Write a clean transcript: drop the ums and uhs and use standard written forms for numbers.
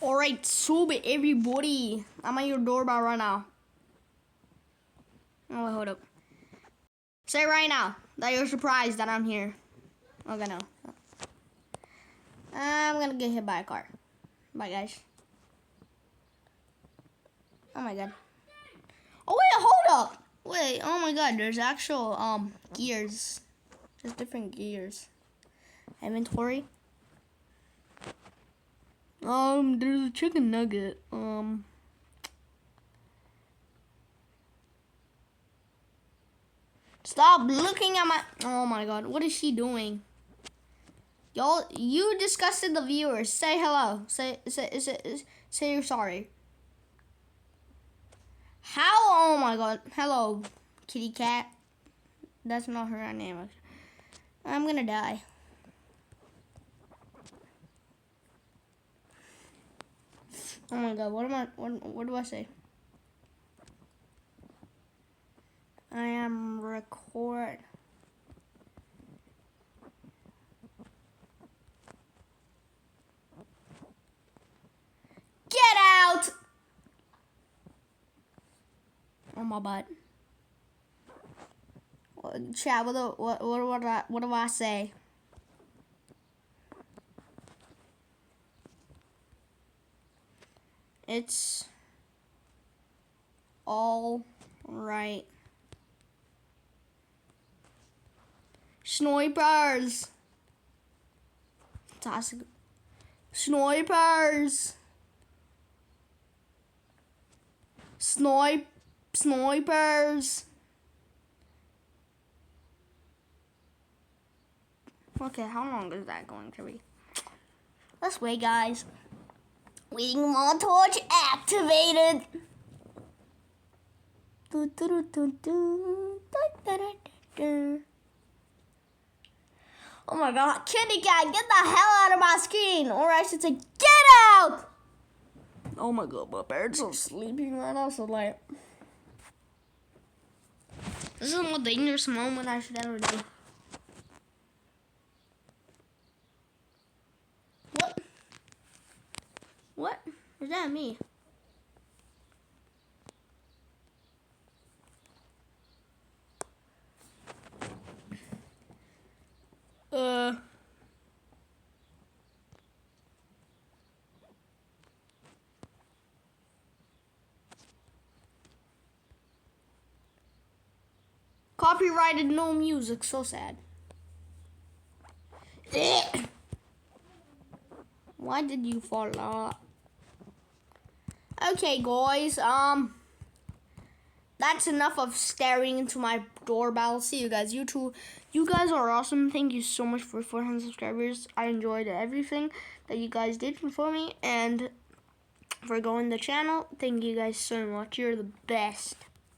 Alright, so everybody, I'm at your doorbell right now. Oh, wait, hold up. Say right now that you're surprised that I'm here. Okay, no. I'm gonna get hit by a car. Bye, guys. Oh my god. Oh wait, hold up. Wait, oh my god, there's actual gears. Just different gears. Inventory. There's a chicken nugget. Stop looking at my. Oh my god, what is she doing? Y'all, you disgusted the viewers. Say hello. Say you're sorry. How? Oh my god. Hello, kitty cat. That's not her name. I'm gonna die. Oh my god. What do I say? I am record. Get out! Oh my butt. Chat. What do I say? It's all right. Snipers. Snipers. Snipers. Okay, how long is that going to be? Let's wait, guys. Waiting montage activated. Oh my god, kitty cat, get the hell out of my screen! Or I should say, get out! Oh my god, my parents are sleeping right now, so like... This is the most dangerous moment I should ever do. What? Is that me? Copyrighted, no music, so sad. Why did you fall out? Okay, guys, that's enough of staring into my doorbell. See you guys. You guys are awesome. Thank you so much for 400 subscribers. I enjoyed everything that you guys did for me, and for going to the channel. Thank you guys so much. You're the best.